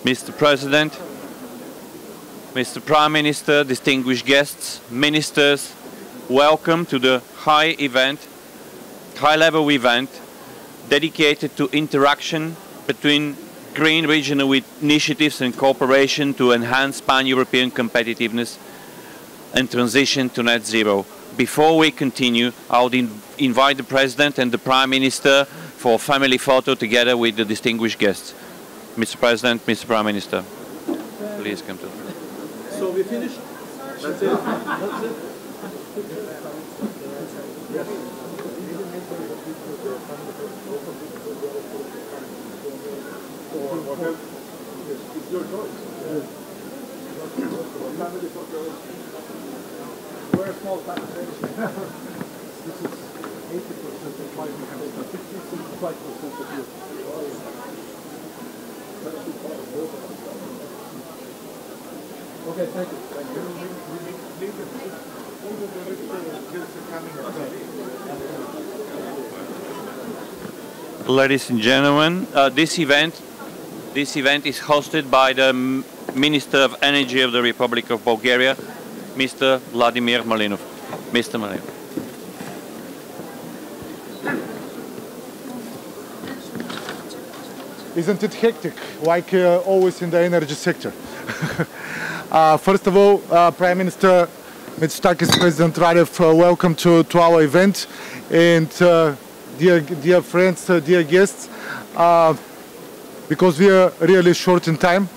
Mr. President, Mr. Prime Minister, distinguished guests, ministers, welcome to the high-level event dedicated to interaction between green regional initiatives and cooperation to enhance pan-European competitiveness and transition to net zero. Before we continue, I would invite the President and the Prime Minister for a family photo together with the distinguished guests. Mr. President, Mr. Prime Minister, please come to the front. So we finished? That's it? That's it? Yes. Or whatever. It's your choice. Family photo. We're a small family. This is 80% of my family. 65% of you. Okay, thank you. Ladies and gentlemen, this event is hosted by the Minister of Energy of the Republic of Bulgaria, Mr. Vladimir Malinov. Mr. Malinov. Isn't it hectic, like always in the energy sector? First of all, Prime Minister Mitsotakis, President Radev, welcome to our event. And dear friends, dear guests, because we are really short in time,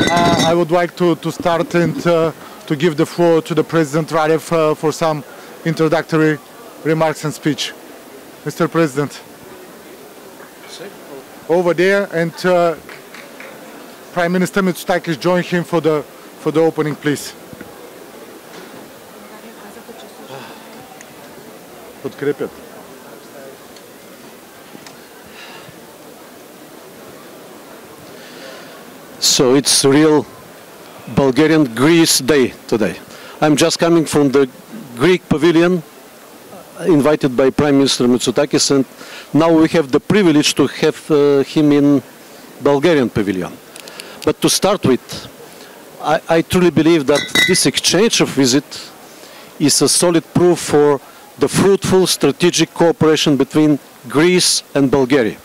I would like to start and to give the floor to the President Radev for some introductory remarks and speech. Mr. President. Over there, and Prime Minister Mitsotakis, join him for the opening, please. Подкрепят. So it's real Bulgarian Greece Day today. I'm just coming from the Greek pavilion, invited by Prime Minister Mitsotakis, and now we have the privilege to have him in Bulgarian pavilion. But to start with, I truly believe that this exchange of visit is a solid proof for the fruitful strategic cooperation between Greece and Bulgaria,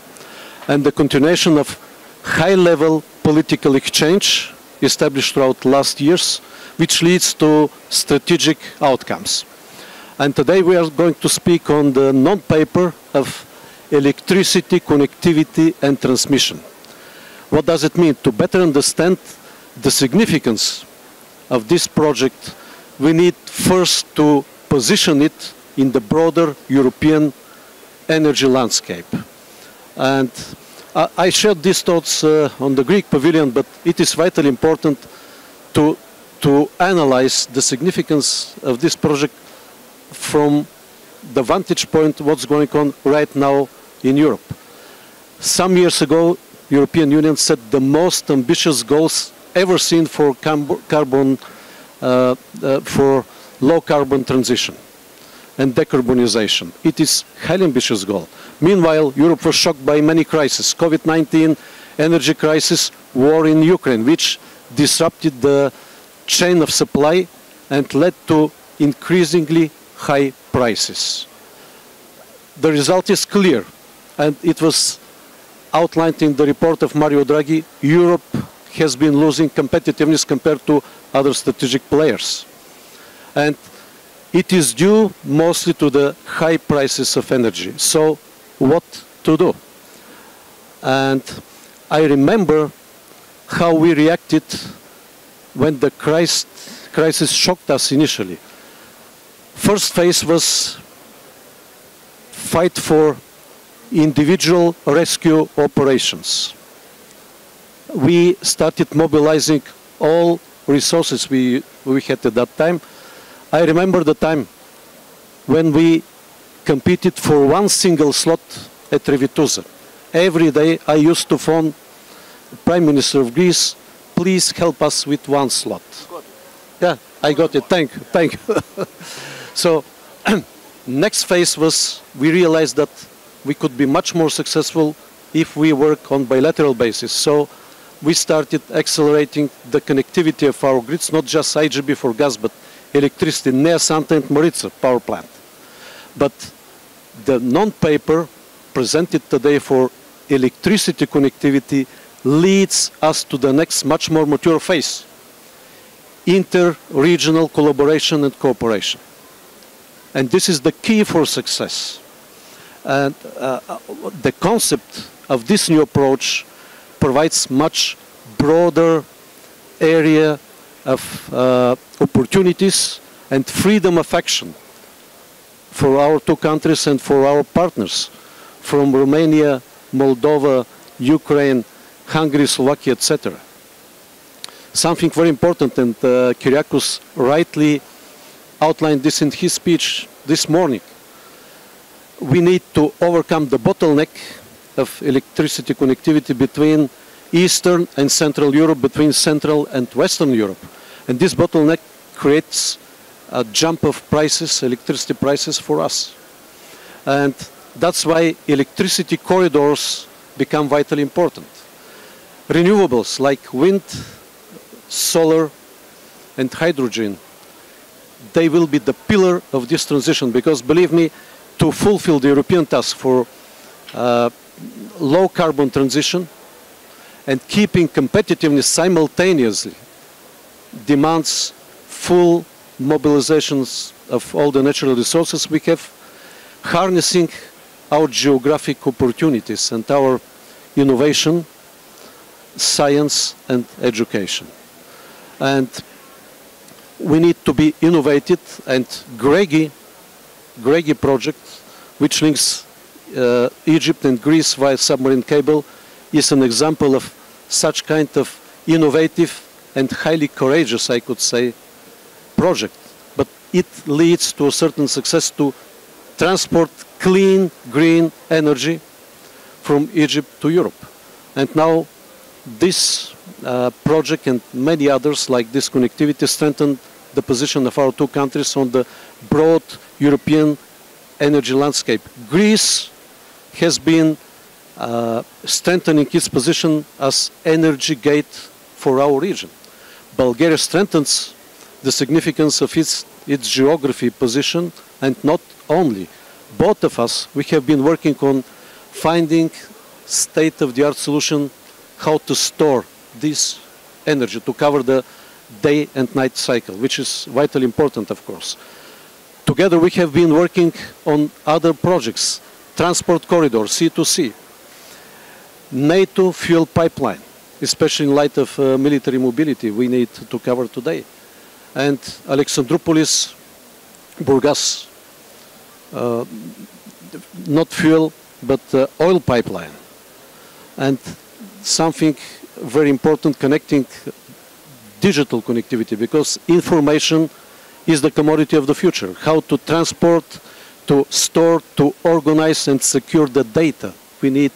and the continuation of high-level political exchange established throughout last years, which leads to strategic outcomes. And today we are going to speak on the non-paper of electricity, connectivity and transmission. What does it mean? To better understand the significance of this project, we need first to position it in the broader European energy landscape. And I shared these thoughts on the Greek pavilion, but it is vitally important to analyze the significance of this project from the vantage point what's going on right now in Europe. Some years ago, European Union set the most ambitious goals ever seen for for low carbon transition and decarbonization. It is a highly ambitious goal. Meanwhile, Europe was shocked by many crises: COVID-19, energy crisis, war in Ukraine, which disrupted the chain of supply and led to increasingly high prices. The result is clear, and it was outlined in the report of Mario Draghi. Europe has been losing competitiveness compared to other strategic players. And it is due mostly to the high prices of energy. So what to do? And I remember how we reacted when the crisis shocked us initially. First phase was fight for individual rescue operations. We started mobilizing all resources we had at that time. I remember the time when we competed for one single slot at Revituza. Every day I used to phone the Prime Minister of Greece, please help us with one slot. Yeah, I got it. Thank you. So, next phase was, we realized that we could be much more successful if we work on bilateral basis. So, we started accelerating the connectivity of our grids, not just IGB for gas, but electricity, near Santa and Maritza power plant. But the non-paper presented today for electricity connectivity leads us to the next, much more mature phase: inter-regional collaboration and cooperation. And this is the key for success. And the concept of this new approach provides much broader area of opportunities and freedom of action for our two countries and for our partners from Romania, Moldova, Ukraine, Hungary, Slovakia, etc. Something very important, and Kyriakos rightly outlined this in his speech this morning. We need to overcome the bottleneck of electricity connectivity between Eastern and Central Europe, between Central and Western Europe. And this bottleneck creates a jump of prices, electricity prices for us. And that's why electricity corridors become vitally important. Renewables like wind, solar and hydrogen, they will be the pillar of this transition, because believe me, to fulfill the European task for low carbon transition and keeping competitiveness simultaneously demands full mobilizations of all the natural resources we have, harnessing our geographic opportunities and our innovation, science and education. And we need to be innovative, and GREGI project, which links Egypt and Greece via submarine cable, is an example of such kind of innovative and highly courageous, I could say, project. But it leads to a certain success to transport clean, green energy from Egypt to Europe. And now this project and many others like this connectivity strengthen the position of our two countries on the broad European energy landscape. Greece has been strengthening its position as energy gate for our region. Bulgaria strengthens the significance of its geography position, and not only. Both of us, we have been working on finding state-of-the-art solution how to store this energy to cover the day and night cycle, which is vitally important, of course. Together we have been working on other projects: transport corridor, C2C, NATO fuel pipeline, especially in light of military mobility we need to cover today, and Alexandroupolis, Burgas, not fuel but oil pipeline, and something very important, connecting digital connectivity, because information is the commodity of the future. How to transport, to store, to organize and secure the data we need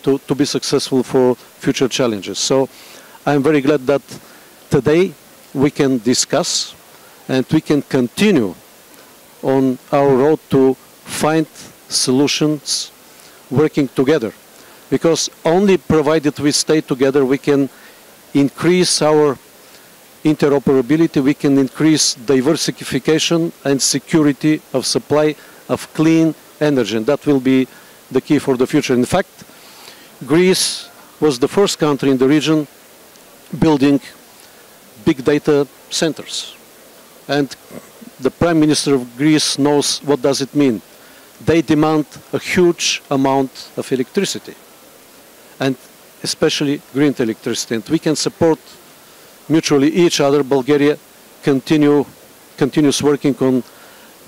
to be successful for future challenges. So I'm very glad that today we can discuss and we can continue on our road to find solutions working together, because only provided we stay together we can increase our interoperability, we can increase diversification and security of supply of clean energy, and that will be the key for the future. In fact, Greece was the first country in the region building big data centers, and the Prime Minister of Greece knows what does it mean. They demand a huge amount of electricity, and especially green electricity, and we can support mutually each other. Bulgaria continues working on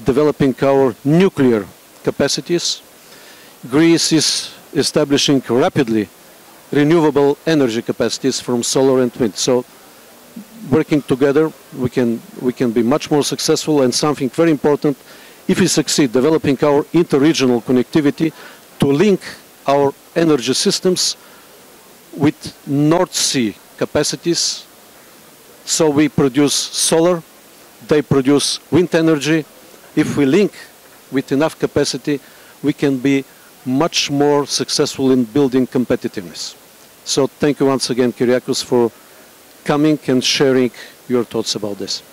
developing our nuclear capacities. Greece is establishing rapidly renewable energy capacities from solar and wind. So working together we can be much more successful, and something very important, if we succeed developing our inter-regional connectivity to link our energy systems with North Sea capacities. So we produce solar, they produce wind energy. If we link with enough capacity, we can be much more successful in building competitiveness. So thank you once again, Kyriakos, for coming and sharing your thoughts about this.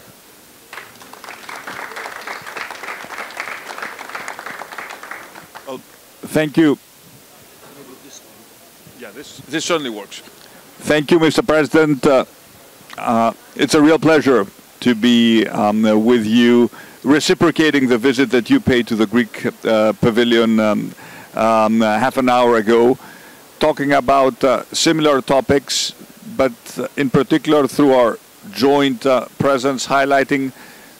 Well, thank you. Yeah, this certainly works. Thank you, Mr. President. It's a real pleasure to be with you, reciprocating the visit that you paid to the Greek pavilion half an hour ago, talking about similar topics, but in particular through our joint presence, highlighting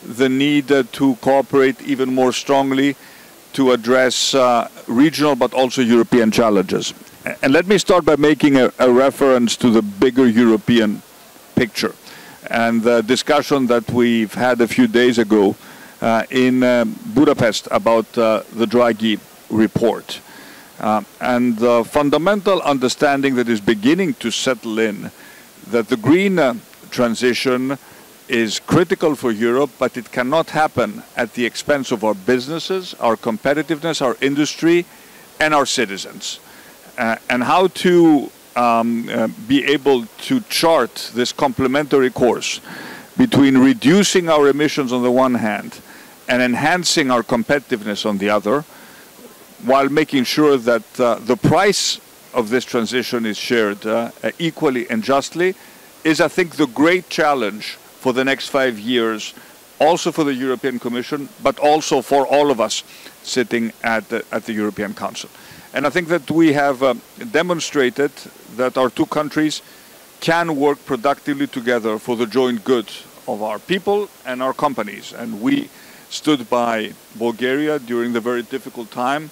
the need to cooperate even more strongly to address regional but also European challenges. And let me start by making a reference to the bigger European picture and the discussion that we've had a few days ago in Budapest about the Draghi report. And the fundamental understanding that is beginning to settle in that the green transition is critical for Europe, but it cannot happen at the expense of our businesses, our competitiveness, our industry, and our citizens. And how to be able to chart this complementary course between reducing our emissions on the one hand and enhancing our competitiveness on the other, while making sure that the price of this transition is shared equally and justly, is, I think, the great challenge for the next 5 years, also for the European Commission, but also for all of us sitting at the European Council. And I think that we have demonstrated that our two countries can work productively together for the joint good of our people and our companies. And we stood by Bulgaria during the very difficult time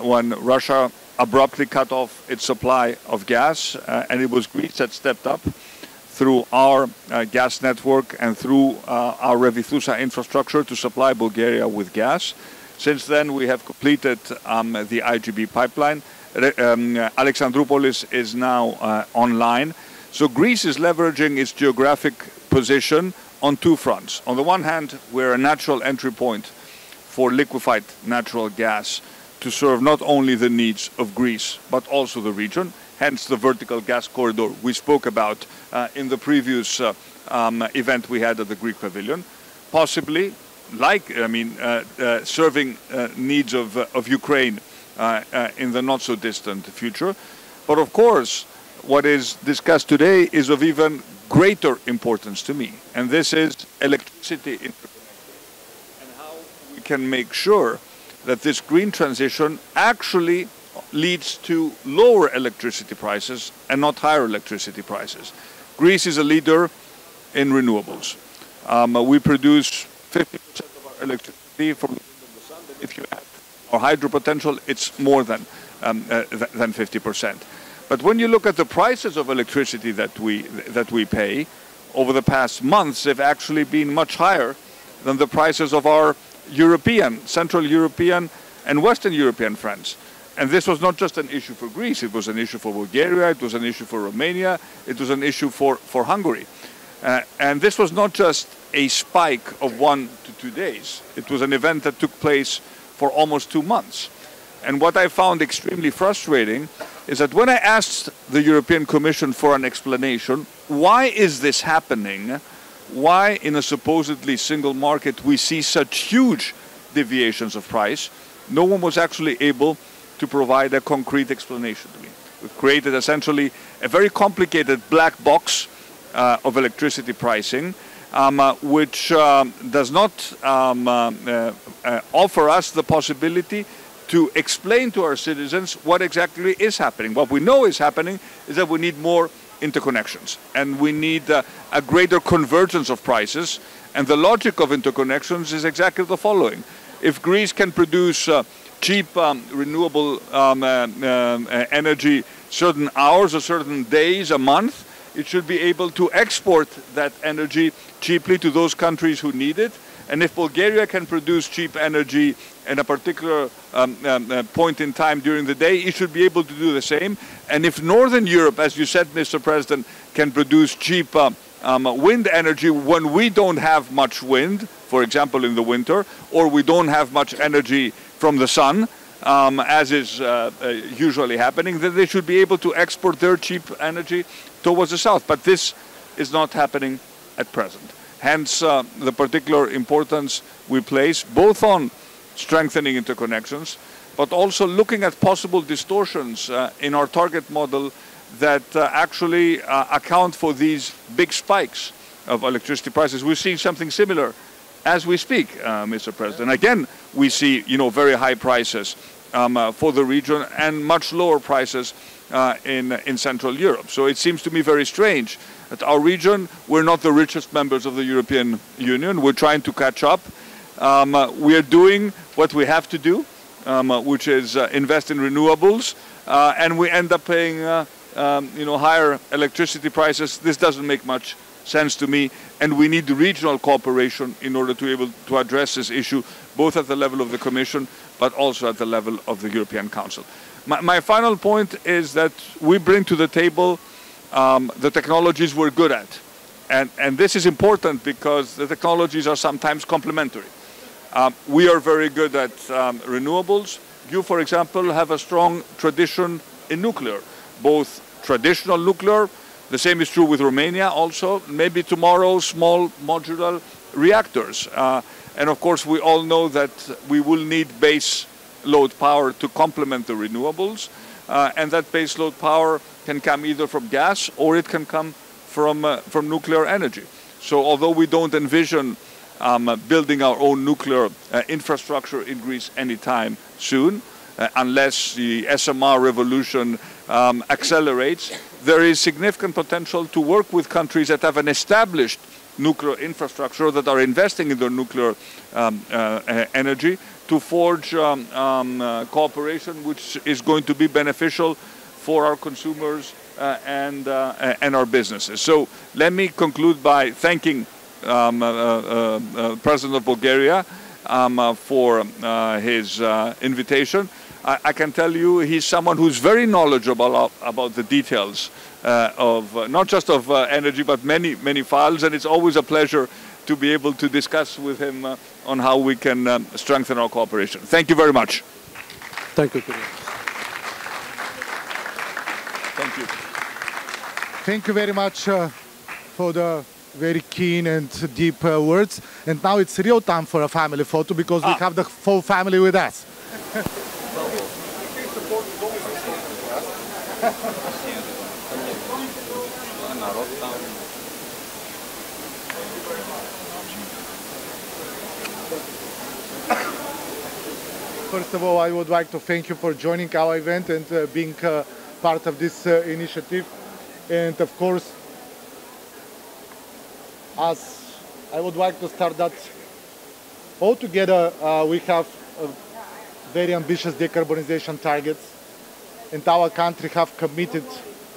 when Russia abruptly cut off its supply of gas, and it was Greece that stepped up through our gas network and through our Revithousa infrastructure to supply Bulgaria with gas. Since then, we have completed the IGB pipeline. Alexandroupolis is now online. So Greece is leveraging its geographic position on two fronts. On the one hand, we're a natural entry point for liquefied natural gas to serve not only the needs of Greece, but also the region, hence the vertical gas corridor we spoke about in the previous event we had at the Greek pavilion, possibly serving needs of Ukraine in the not so distant future. But of course, what is discussed today is of even greater importance to me, and this is electricity interconnection and how we can make sure that this green transition actually leads to lower electricity prices and not higher electricity prices. Greece is a leader in renewables. We produce 50% of our electricity from the wind and the sun. If you add our hydro potential, it's more than 50%. But when you look at the prices of electricity that we pay over the past months, they've actually been much higher than the prices of our European, Central European and Western European friends. And this was not just an issue for Greece, it was an issue for Bulgaria, it was an issue for Romania, it was an issue for Hungary. And this was not just a spike of 1 to 2 days. It was an event that took place for almost 2 months. And what I found extremely frustrating is that when I asked the European Commission for an explanation, why is this happening? Why in a supposedly single market we see such huge deviations of price? No one was actually able to provide a concrete explanation to me. We've created essentially a very complicated black box of electricity pricing, which does not offer us the possibility to explain to our citizens what exactly is happening. What we know is happening is that we need more interconnections, and we need a greater convergence of prices. And the logic of interconnections is exactly the following. If Greece can produce cheap renewable energy certain hours or certain days a month, it should be able to export that energy cheaply to those countries who need it. And if Bulgaria can produce cheap energy in a particular point in time during the day, it should be able to do the same. And if Northern Europe, as you said, Mr. President, can produce cheap wind energy when we don't have much wind, for example in the winter, or we don't have much energy from the sun, as is usually happening, then they should be able to export their cheap energy towards the south. But this is not happening at present. Hence, the particular importance we place both on strengthening interconnections, but also looking at possible distortions in our target model that actually account for these big spikes of electricity prices. We're seeing something similar as we speak, Mr. President. Again, we see, very high prices for the region and much lower prices in Central Europe. So it seems to me very strange that our region, we're not the richest members of the European Union. We're trying to catch up. We are doing what we have to do, which is invest in renewables, and we end up paying higher electricity prices. This doesn't make much sense to me, and we need regional cooperation in order to be able to address this issue, both at the level of the Commission, but also at the level of the European Council. My final point is that we bring to the table the technologies we're good at. And this is important because the technologies are sometimes complementary. We are very good at renewables. You, for example, have a strong tradition in nuclear, both traditional nuclear, the same is true with Romania also, maybe tomorrow small modular reactors. And of course we all know that we will need base load power to complement the renewables, and that base load power can come either from gas or it can come from nuclear energy. So although we don't envision building our own nuclear infrastructure in Greece anytime soon, unless the SMR revolution accelerates, there is significant potential to work with countries that have an established nuclear infrastructure, that are investing in their nuclear energy, to forge cooperation which is going to be beneficial for our consumers and our businesses. So let me conclude by thanking President of Bulgaria for his invitation. I can tell you he's someone who's very knowledgeable about the details of not just of energy, but many files, and it's always a pleasure to be able to discuss with him on how we can strengthen our cooperation. Thank you very much. Thank you, Kyriakos. Thank you. Thank you very much for the very keen and deep words. And now it's real time for a family photo because we have the full family with us. First of all, I would like to thank you for joining our event and being part of this initiative. And of course, as I would like to start that altogether we have very ambitious decarbonization targets, and our country have committed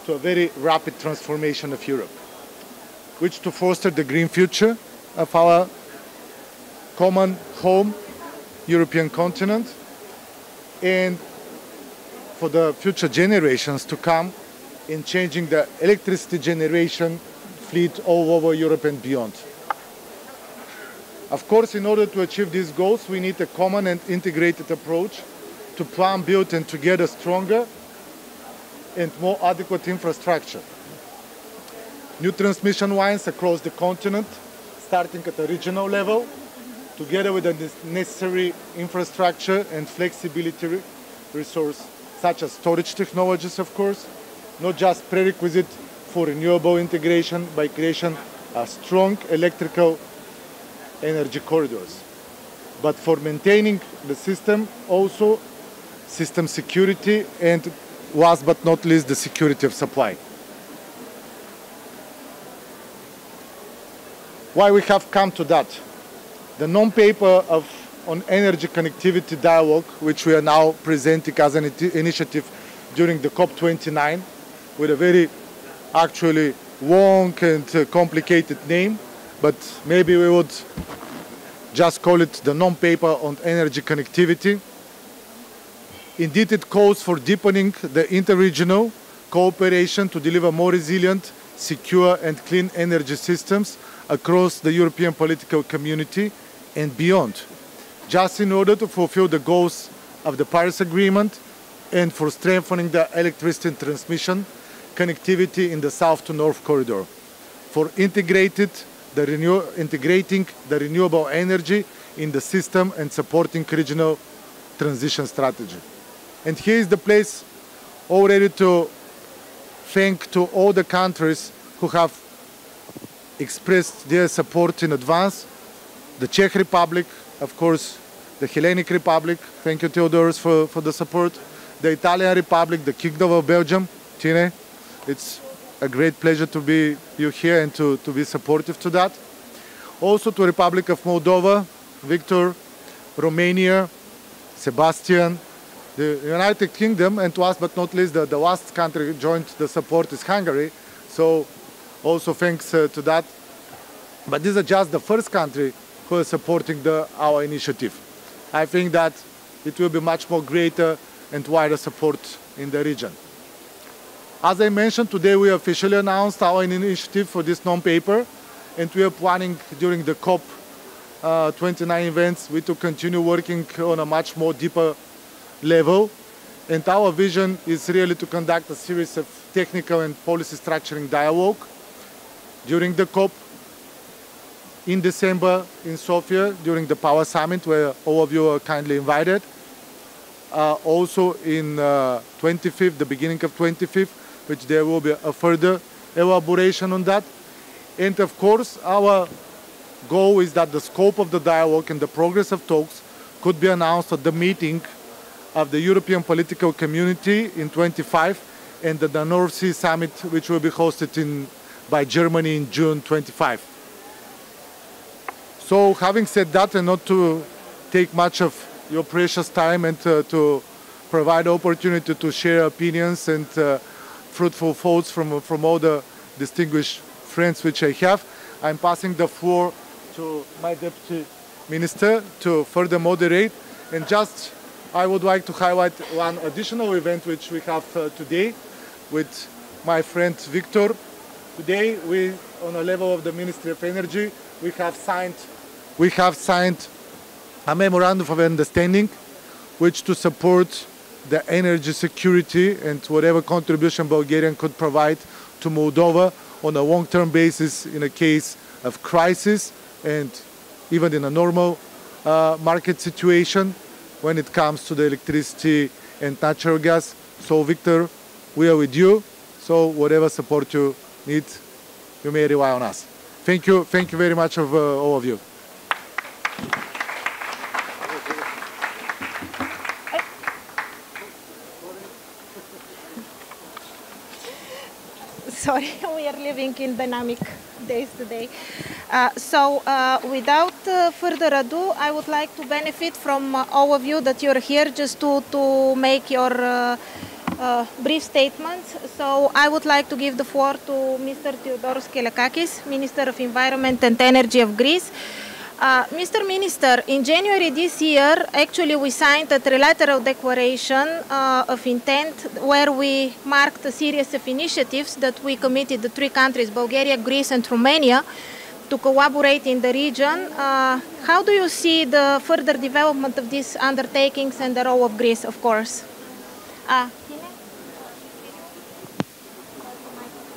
to a very rapid transformation of Europe, which to foster the green future of our common home, European continent, and for the future generations to come in changing the electricity generation fleet all over Europe and beyond. Of course, in order to achieve these goals, we need a common and integrated approach to plan, build, and together stronger and more adequate infrastructure. New transmission lines across the continent, starting at the regional level, together with the necessary infrastructure and flexibility resource, such as storage technologies, of course, not just prerequisite for renewable integration by creation of strong electrical energy corridors, but for maintaining the system, also system security, and last but not least, the security of supply. Why we have come to that? The non-paper on energy connectivity dialogue, which we are now presenting as an initiative during the COP29, with a very actually long and complicated name, but maybe we would just call it the non-paper on energy connectivity. Indeed, it calls for deepening the interregional cooperation to deliver more resilient, secure and clean energy systems across the European political community and beyond, just in order to fulfill the goals of the Paris Agreement and for strengthening the electricity transmission connectivity in the south to north corridor, for integrating the renewable energy in the system and supporting regional transition strategy. And here is the place already to thank to all the countries who have expressed their support in advance. The Czech Republic, of course, the Hellenic Republic, thank you Theodoros for the support, the Italian Republic, the Kingdom of Belgium, Tine, it's a great pleasure to be here and to be supportive to that. Also to Republic of Moldova, Victor, Romania, Sebastian, the United Kingdom, and last but not least, the last country who joined the support is Hungary. So also thanks to that. But these are just the first country who is supporting our initiative. I think that it will be much more greater and wider support in the region. As I mentioned, today we officially announced our initiative for this non-paper, and we are planning during the COP29 events to continue working on a much more deeper level. And our vision is really to conduct a series of technical and policy structuring dialogue during the COP in December in Sofia during the Power Summit, where all of you are kindly invited. Also in 25th, the beginning of 25th, which there will be a further elaboration on that. And of course, our goal is that the scope of the dialogue and the progress of talks could be announced at the meeting of the European Political Community in 25 and the North Sea Summit, which will be hosted by Germany in June 25. So having said that, and not to take much of your precious time and to provide opportunity to share opinions and fruitful thoughts from all the distinguished friends which I have, I'm passing the floor to my Deputy Minister to further moderate. And just I would like to highlight one additional event which we have today with my friend Victor. Today we, on a level of the Ministry of Energy, we have signed a memorandum of understanding which to support the energy security and whatever contribution Bulgaria could provide to Moldova on a long-term basis in a case of crisis and even in a normal market situation when it comes to the electricity and natural gas. So Victor, we are with you. So whatever support you need, you may rely on us. Thank you very much of all of you. Sorry, we are living in dynamic days today. Without further ado, I would like to benefit from all of you that you're here just to make your brief statements. So I would like to give the floor to Mr. Theodoros Kyriakos, Minister of Environment and Energy of Greece. Mr. Minister, in January this year, actually we signed a trilateral declaration of intent where we marked a series of initiatives that we committed the three countries, Bulgaria, Greece and Romania, to collaborate in the region. How do you see the further development of these undertakings and the role of Greece, of course?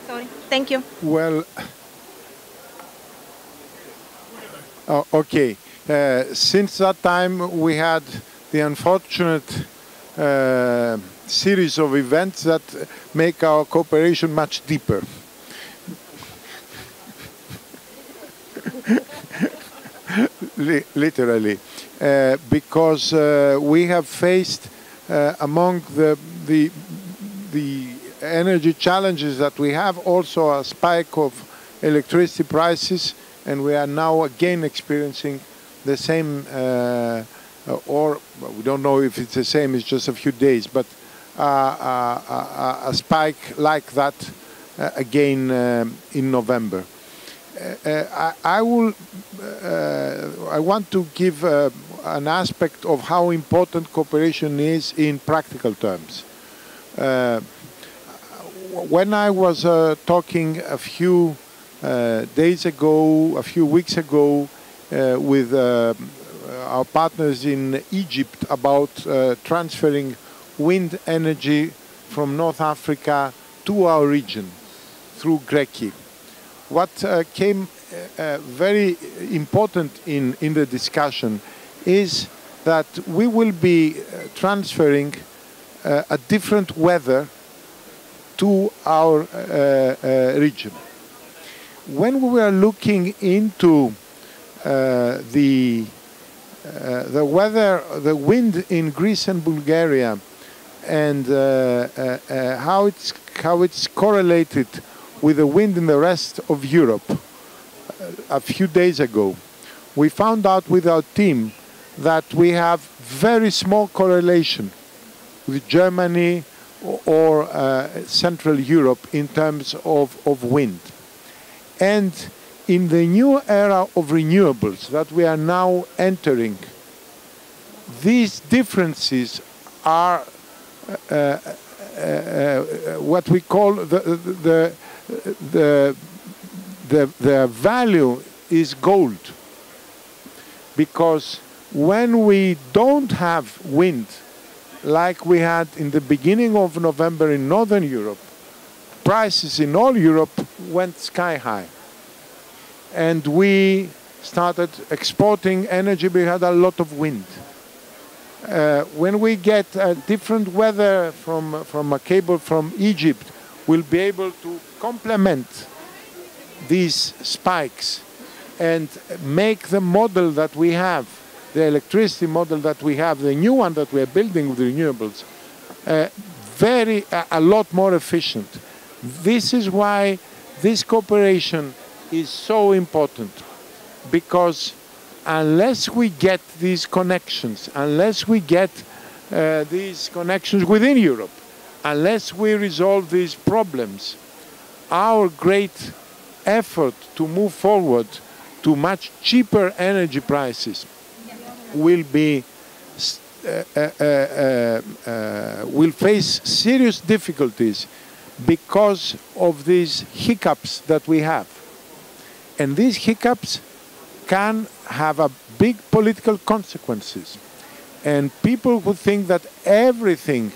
Sorry, thank you. Well, okay. Since that time, we had the unfortunate series of events that make our cooperation much deeper. Literally, because we have faced among the energy challenges that we have also a spike of electricity prices, and we are now again experiencing the same, or we don't know if it's the same, it's just a few days, but a spike like that again in November. I want to give an aspect of how important cooperation is in practical terms. When I was talking a few days ago, a few weeks ago, with our partners in Egypt about transferring wind energy from North Africa to our region through Greki. What came very important in the discussion is that we will be transferring a different weather to our region. When we were looking into the weather, the wind in Greece and Bulgaria, and how it's correlated with the wind in the rest of Europe, a few days ago, we found out with our team that we have very small correlation with Germany or Central Europe in terms of wind. And in the new era of renewables that we are now entering, these differences are what we call the value is gold. Because when we don't have wind, like we had in the beginning of November in Northern Europe, prices in all Europe went sky high. And we started exporting energy, we had a lot of wind. When we get a different weather from a cable from Egypt, we'll be able to complement these spikes and make the model that we have, the electricity model that we have, the new one that we are building with renewables, a lot more efficient. This is why this cooperation is so important, because unless we get these connections, unless we get these connections within Europe, unless we resolve these problems, our great effort to move forward to much cheaper energy prices will face serious difficulties because of these hiccups that we have. And these hiccups can have a big political consequences. And people who think that everything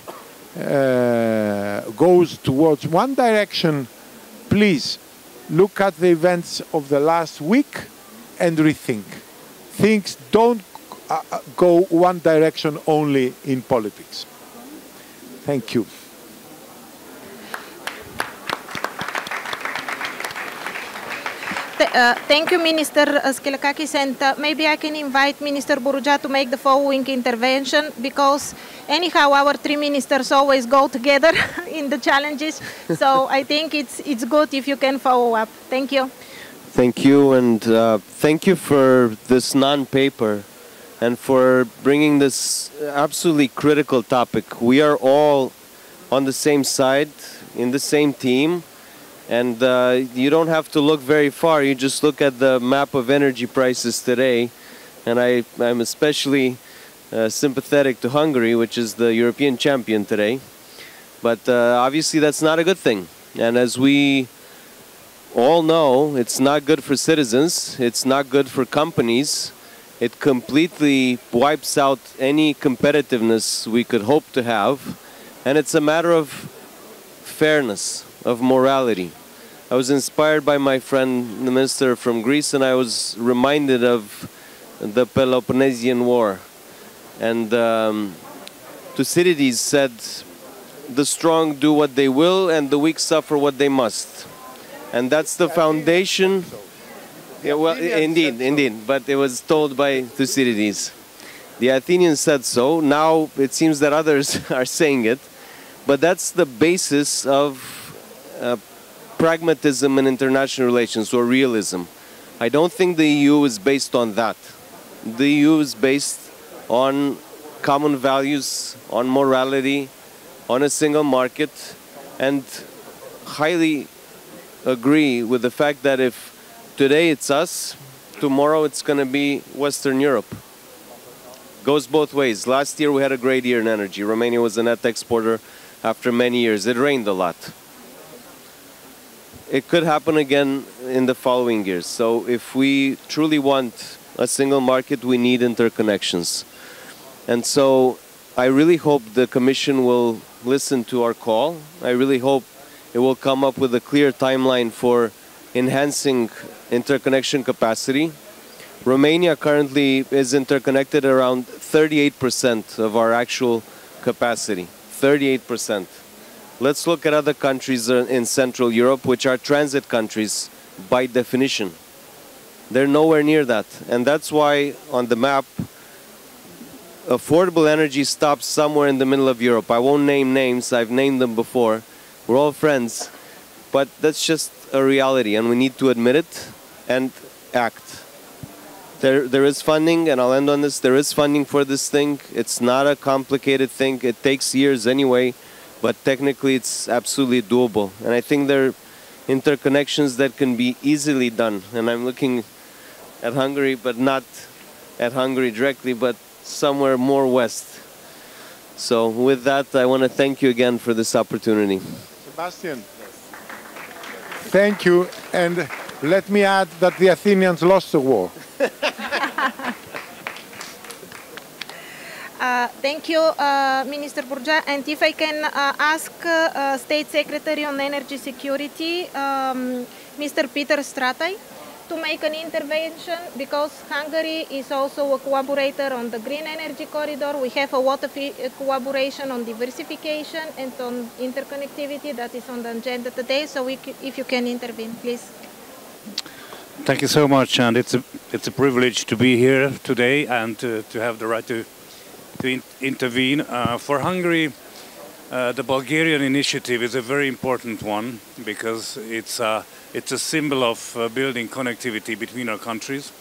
goes towards one direction, please look at the events of the last week and rethink. Things don't go one direction only in politics. Thank you. Thank you, Minister Kyriakos, and maybe I can invite Minister Bourgia to make the following intervention, because anyhow our three ministers always go together in the challenges, so I think it's good if you can follow up. Thank you. Thank you, and thank you for this non-paper and for bringing this absolutely critical topic. We are all on the same side, in the same team. And you don't have to look very far. You just look at the map of energy prices today. And I'm especially sympathetic to Hungary, which is the European champion today. But obviously that's not a good thing. And as we all know, it's not good for citizens. It's not good for companies. It completely wipes out any competitiveness we could hope to have. And it's a matter of fairness, of morality. I was inspired by my friend, the minister from Greece, and I was reminded of the Peloponnesian War. And Thucydides said, the strong do what they will, and the weak suffer what they must. And that's the foundation. Yeah, well, indeed, but it was told by Thucydides. The Athenians said so. Now it seems that others are saying it. But that's the basis of pragmatism in international relations, or realism. I don't think the EU is based on that. The EU is based on common values, on morality, on a single market, and highly agree with the fact that if today it's us, tomorrow it's going to be Western Europe. Goes both ways. Last year we had a great year in energy. Romania was a net exporter after many years. It rained a lot. It could happen again in the following years. So if we truly want a single market, we need interconnections. And so I really hope the Commission will listen to our call. I really hope it will come up with a clear timeline for enhancing interconnection capacity. Romania currently is interconnected around 38% of our actual capacity. 38%. Let's look at other countries in Central Europe, which are transit countries by definition. They're nowhere near that. And that's why on the map, affordable energy stops somewhere in the middle of Europe. I won't name names, I've named them before. We're all friends. But that's just a reality, and we need to admit it and act. There is funding, and I'll end on this, there is funding for this thing. It's not a complicated thing. It takes years anyway, but technically it's absolutely doable. And I think there are interconnections that can be easily done. And I'm looking at Hungary, but not at Hungary directly, but somewhere more west. So with that, I want to thank you again for this opportunity. Sebastian, thank you. And let me add that the Athenians lost the war. Thank you, Minister Burja. And if I can ask State Secretary on Energy Security, Mr. Peter Stratai, to make an intervention, because Hungary is also a collaborator on the Green Energy Corridor. We have a lot of collaboration on diversification and on interconnectivity that is on the agenda today. So if you can intervene, please. Thank you so much, and it's a privilege to be here today and to have the right to intervene. For Hungary, the Bulgarian initiative is a very important one because it's a symbol of building connectivity between our countries,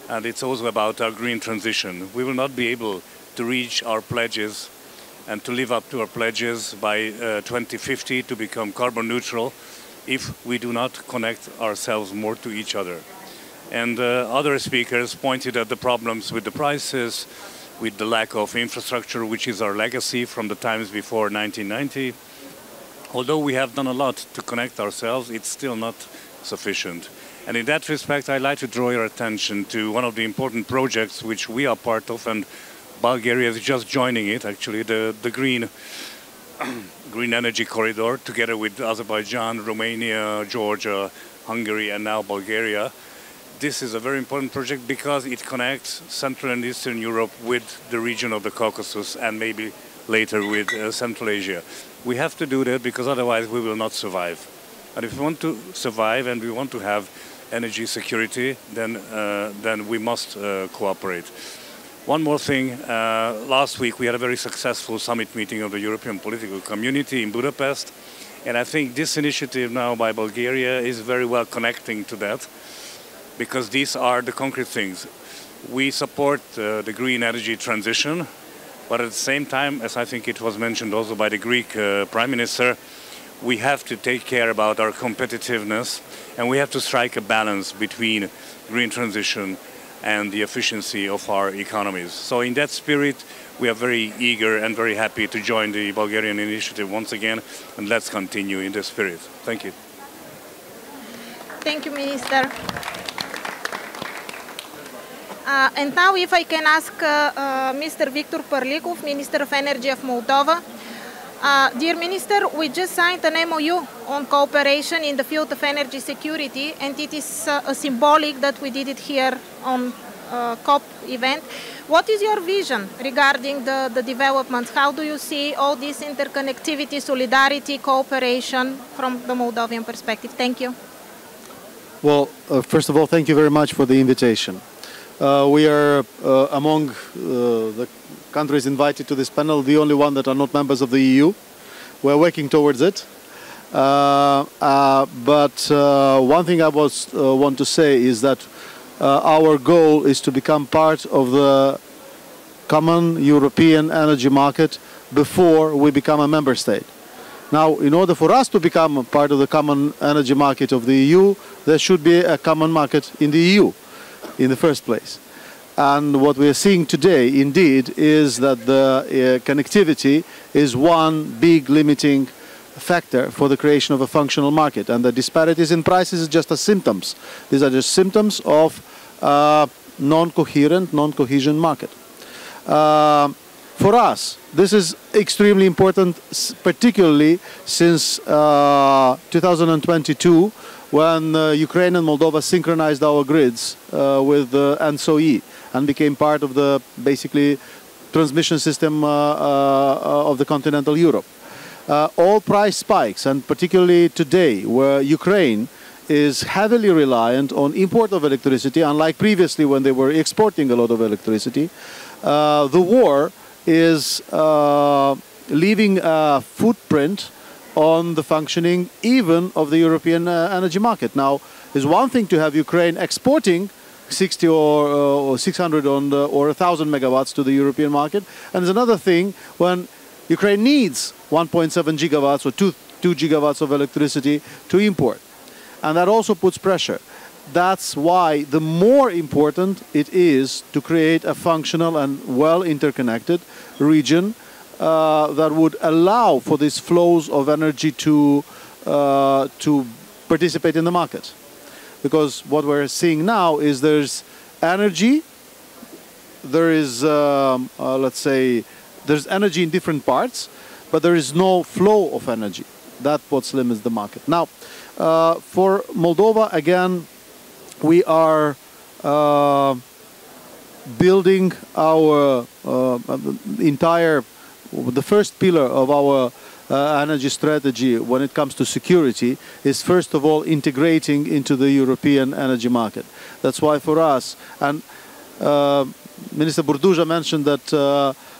and it's also about our green transition. We will not be able to reach our pledges and to live up to our pledges by 2050 to become carbon neutral if we do not connect ourselves more to each other. And other speakers pointed at the problems with the prices, with the lack of infrastructure, which is our legacy from the times before 1990. Although we have done a lot to connect ourselves, it's still not sufficient. And in that respect, I'd like to draw your attention to one of the important projects which we are part of, and Bulgaria is just joining it, actually, the Green Energy Corridor, together with Azerbaijan, Romania, Georgia, Hungary, and now Bulgaria. This is a very important project because it connects Central and Eastern Europe with the region of the Caucasus and maybe later with Central Asia. We have to do that because otherwise we will not survive. And if we want to survive and we want to have energy security, then we must cooperate. One more thing, last week we had a very successful summit meeting of the European political community in Budapest, and I think this initiative now by Bulgaria is very well connecting to that, because these are the concrete things. We support the green energy transition, but at the same time, as I think it was mentioned also by the Greek Prime Minister, we have to take care about our competitiveness, and we have to strike a balance between green transition and the efficiency of our economies. So in that spirit, we are very eager and very happy to join the Bulgarian initiative once again, and let's continue in this spirit. Thank you. Thank you, Minister. And now if I can ask Mr. Victor Părlicov, Minister of Energy of Moldova. Dear Minister, we just signed an MOU on cooperation in the field of energy security, and it is symbolic that we did it here on COP event. What is your vision regarding the developments? How do you see all this interconnectivity, solidarity, cooperation from the Moldovan perspective? Thank you. Well, first of all, thank you very much for the invitation. We are among the countries invited to this panel, the only one that are not members of the EU. We're working towards it. But one thing I want to say is that our goal is to become part of the common European energy market before we become a member state. Now, in order for us to become part of the common energy market of the EU, there should be a common market in the EU in the first place. And what we are seeing today, indeed, is that the connectivity is one big limiting factor for the creation of a functional market. And the disparities in prices is just a symptoms. These are just symptoms of non-coherent, non-cohesion market. For us, this is extremely important, particularly since 2022, when Ukraine and Moldova synchronized our grids with ENTSO-E and became part of the, basically, transmission system of the continental Europe. All price spikes, and particularly today, where Ukraine is heavily reliant on import of electricity, unlike previously when they were exporting a lot of electricity, the war is leaving a footprint on the functioning even of the European energy market. Now, there's one thing to have Ukraine exporting 60 or 600 or 1,000 megawatts to the European market, and there's another thing when Ukraine needs 1.7 gigawatts or 2 gigawatts of electricity to import. And that also puts pressure. That's why the more important it is to create a functional and well interconnected region that would allow for these flows of energy to participate in the market. Because what we're seeing now is there's energy, there is, let's say, there's energy in different parts, but there is no flow of energy. That's what limits the market. Now, for Moldova, again, we are building our the first pillar of our energy strategy when it comes to security is first of all integrating into the European energy market. That's why for us, and Minister Burduja mentioned that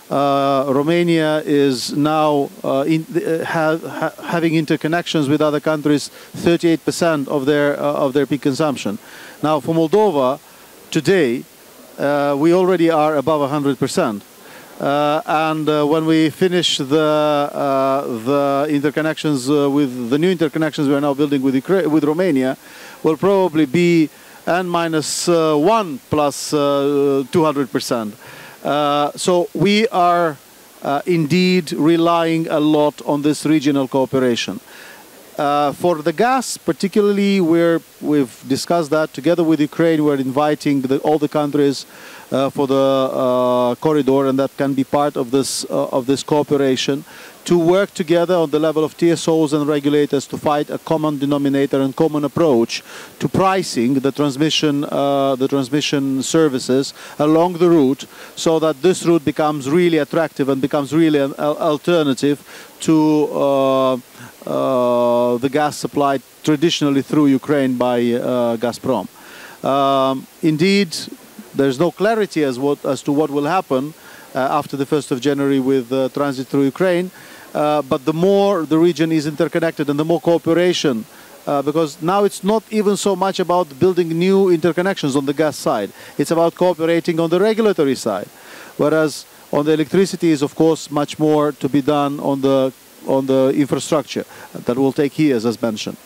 Romania is now having interconnections with other countries, 38% of their peak consumption. Now for Moldova, today, we already are above 100%. And when we finish the interconnections with the new interconnections we are now building with Romania, will probably be N-1 plus 200%. So we are indeed relying a lot on this regional cooperation. For the gas, particularly, we've discussed that together with Ukraine. We're inviting all the countries for the corridor, and that can be part of this cooperation, to work together on the level of TSOs and regulators to find a common denominator and common approach to pricing the transmission services along the route, so that this route becomes really attractive and becomes really an alternative to the gas supplied traditionally through Ukraine by Gazprom. Indeed, there's no clarity as to what will happen after the 1st of January with transit through Ukraine, but the more the region is interconnected and the more cooperation, because now it's not even so much about building new interconnections on the gas side, it's about cooperating on the regulatory side, whereas on the electricity is of course much more to be done on the infrastructure that will take years, as mentioned.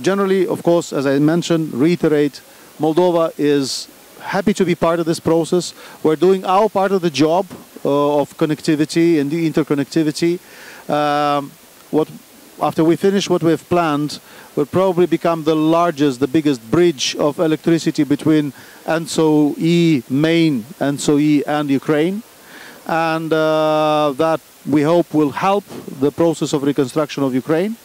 Generally, of course, as I mentioned, reiterate, Moldova is happy to be part of this process. We're doing our part of the job of connectivity and the interconnectivity. After we finish what we've planned, we'll probably become the biggest bridge of electricity between ENTSO-E, main ENTSO-E, and Ukraine. And that we hope will help the process of reconstruction of Ukraine.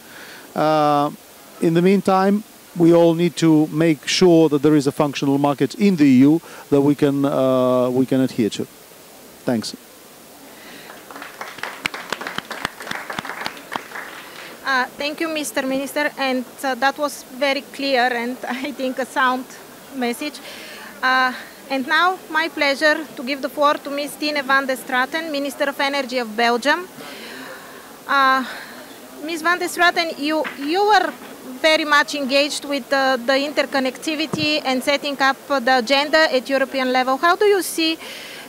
In the meantime, we all need to make sure that there is a functional market in the EU that we can adhere to. Thanks. Thank you, Mr. Minister, and that was very clear and I think a sound message. And now, my pleasure to give the floor to Ms. Tine van der Straten, Minister of Energy of Belgium. Ms. van der Straten, you were very much engaged with the interconnectivity and setting up the agenda at European level. How do you see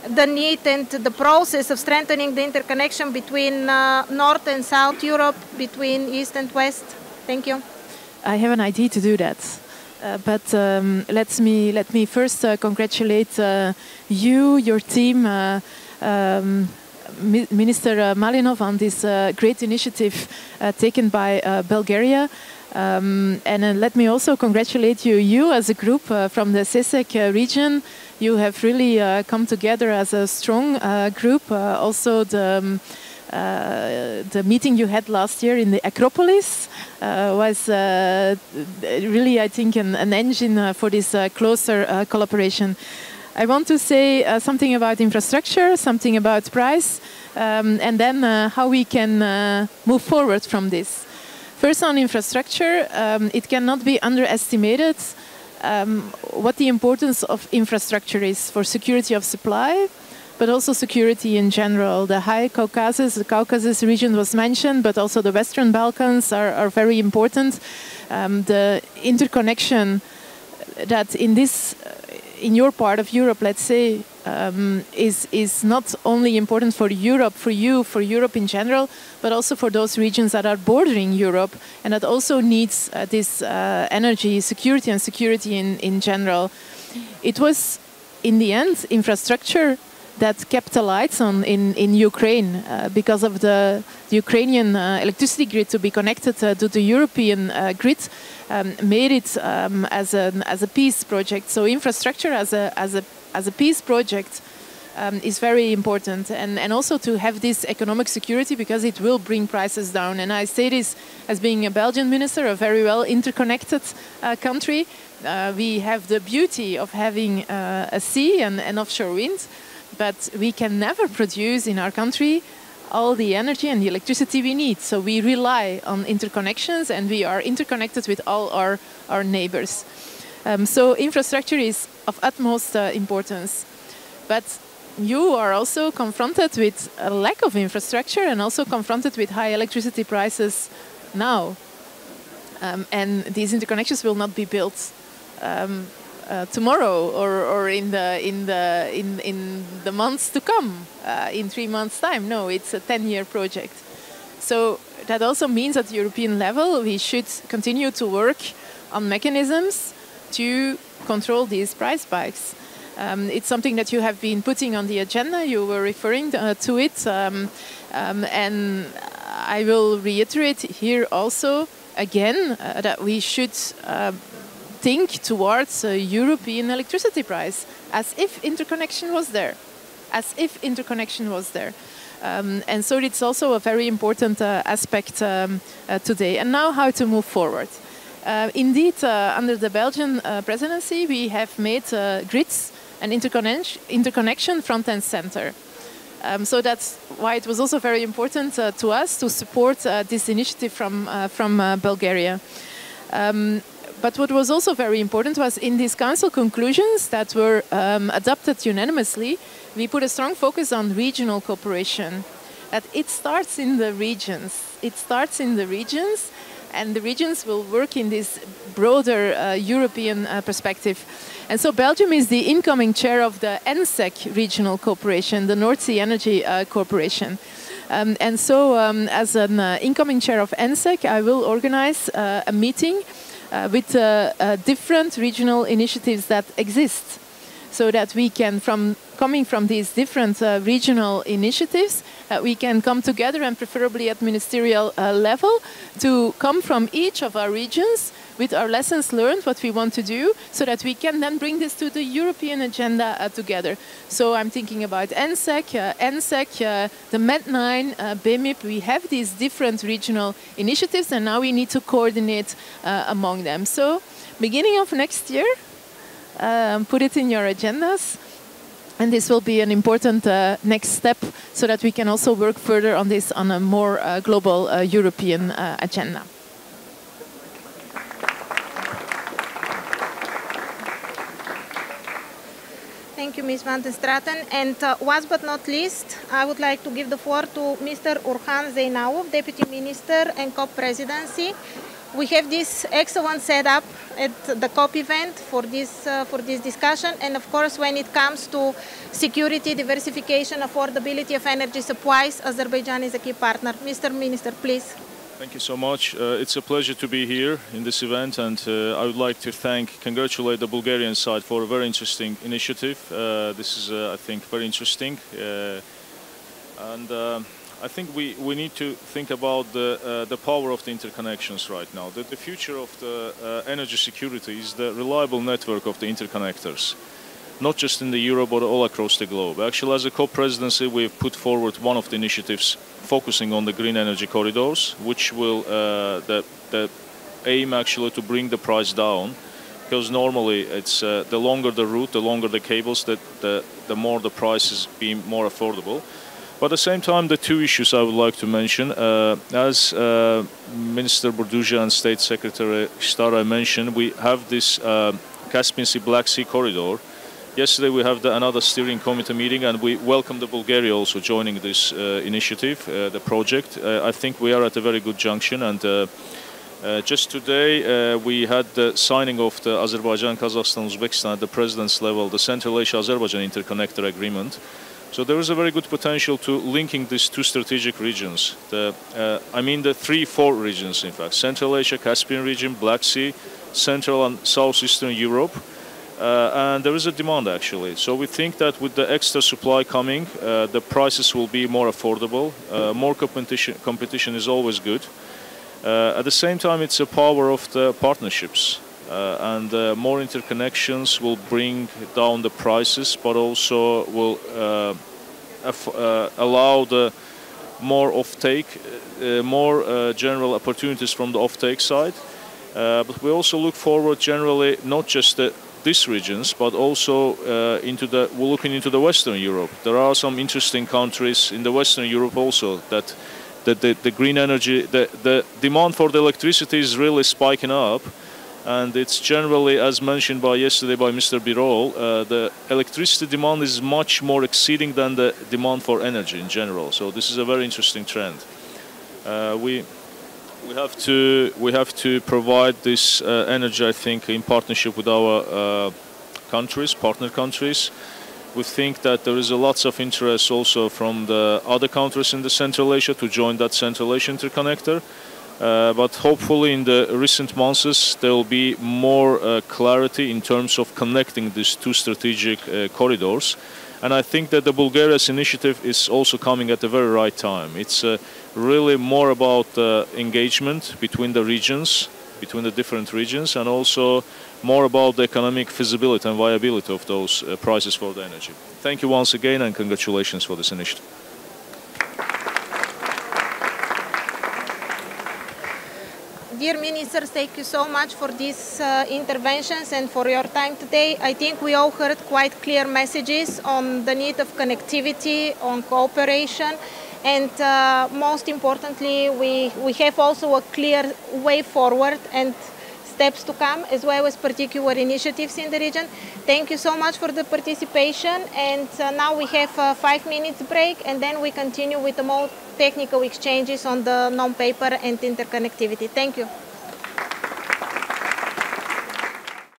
the need and the process of strengthening the interconnection between North and South Europe, between East and West? Thank you. I have an idea to do that. But let me first congratulate you, your team, Minister Malinov, on this great initiative taken by Bulgaria. Let me also congratulate you as a group from the CESEC region. You have really come together as a strong group. Also, the meeting you had last year in the Acropolis was really, I think, an engine for this closer collaboration. I want to say something about infrastructure, something about price, and then how we can move forward from this. First, on infrastructure, it cannot be underestimated what the importance of infrastructure is for security of supply, but also security in general. The High Caucasus, the Caucasus region was mentioned, but also the Western Balkans are very important. The interconnection that in your part of Europe, let's say, is not only important for Europe, for Europe in general, but also for those regions that are bordering Europe and that also needs this energy security and security in general. It was, in the end, infrastructure that kept the lights on in Ukraine because of the Ukrainian electricity grid to be connected to the European grid made it as a peace project. So infrastructure as a peace project is very important, and also to have this economic security because it will bring prices down. And I say this as being a Belgian minister, a very well interconnected country. We have the beauty of having a sea and offshore wind, but we can never produce in our country all the energy and the electricity we need. So we rely on interconnections, and we are interconnected with all our neighbors. So infrastructure is of utmost importance. But you are also confronted with a lack of infrastructure and also confronted with high electricity prices now. And these interconnections will not be built tomorrow or in the months to come, in 3 months' time. No, it's a 10-year project. So that also means at the European level we should continue to work on mechanisms to control these price spikes. It's something that you have been putting on the agenda. You were referring to it, and I will reiterate here also again that we should think towards a European electricity price, as if interconnection was there, and so it's also a very important aspect today. And now how to move forward. Indeed, under the Belgian presidency, we have made grids and interconnection front and center. So that's why it was also very important to us to support this initiative from Bulgaria. But what was also very important was in these council conclusions that were adopted unanimously, we put a strong focus on regional cooperation. That it starts in the regions. And the regions will work in this broader European perspective. And so Belgium is the incoming chair of the NSEC regional cooperation, the North Sea Energy Corporation. And so as an incoming chair of NSEC, I will organize a meeting with different regional initiatives that exist, so that we can, coming from these different regional initiatives, we can come together, and preferably at ministerial level, to come from each of our regions with our lessons learned, what we want to do, so that we can then bring this to the European agenda together. So I'm thinking about NSEC, the MED9, BMIP. We have these different regional initiatives, and now we need to coordinate among them. So beginning of next year, put it in your agendas. And this will be an important next step, so that we can also work further on this on a more global European agenda. Thank you, Ms. van den Straten. And last but not least, I would like to give the floor to Mr. Orhan Zeinaouf, Deputy Minister and COP Presidency. We have this excellent setup at the COP event for this discussion, and of course, when it comes to security, diversification, affordability of energy supplies, Azerbaijan is a key partner. Mr. Minister, please. Thank you so much. It's a pleasure to be here in this event, and I would like to congratulate the Bulgarian side for a very interesting initiative. This is, I think, very interesting. And I think we need to think about the power of the interconnections right now. The future of the energy security is the reliable network of the interconnectors, not just in the Europe but all across the globe. Actually, as a COP presidency, we've put forward one of the initiatives focusing on the green energy corridors, which will the aim actually to bring the price down, because normally it's the longer the route, the longer the cables, the more the prices be more affordable. But at the same time, the two issues I would like to mention, as Minister Burduja and State Secretary Stara mentioned, we have this Caspian Sea Black Sea corridor. Yesterday we have another steering committee meeting, and we welcome the Bulgaria also joining this initiative, the project. I think we are at a very good junction, and just today we had the signing of the Azerbaijan, Kazakhstan, Uzbekistan at the president's level, the Central Asia-Azerbaijan Interconnector Agreement. So there is a very good potential to linking these two strategic regions. I mean the 3-4 regions, in fact: Central Asia, Caspian region, Black Sea, Central and Southeastern Europe. And there is a demand actually. So we think that with the extra supply coming, the prices will be more affordable. More competition is always good. At the same time, it's a power of the partnerships. And more interconnections will bring down the prices, but also will allow the more offtake, more general opportunities from the offtake side. But we also look forward generally, not just these regions, but also we're looking into the Western Europe. There are some interesting countries in the Western Europe also that the green energy, the demand for the electricity is really spiking up. And it's generally, as mentioned yesterday by Mr. Birol, the electricity demand is much more exceeding than the demand for energy in general. So this is a very interesting trend. We have to provide this energy, I think, in partnership with our partner countries. We think that there is lots of interest also from the other countries in the Central Asia to join that Central Asia interconnector. But hopefully in the recent months there will be more clarity in terms of connecting these two strategic corridors. And I think that the Bulgaria's initiative is also coming at the very right time. It's really more about engagement between the regions, between the different regions, and also more about the economic feasibility and viability of those prices for the energy. Thank you once again, and congratulations for this initiative. Dear Ministers, thank you so much for these interventions and for your time today. I think we all heard quite clear messages on the need of connectivity, on cooperation, and most importantly, we have also a clear way forward and steps to come, as well as particular initiatives in the region. Thank you so much for the participation, and now we have a 5 minutes break, and then we continue with the more technical exchanges on the non-paper and interconnectivity. Thank you.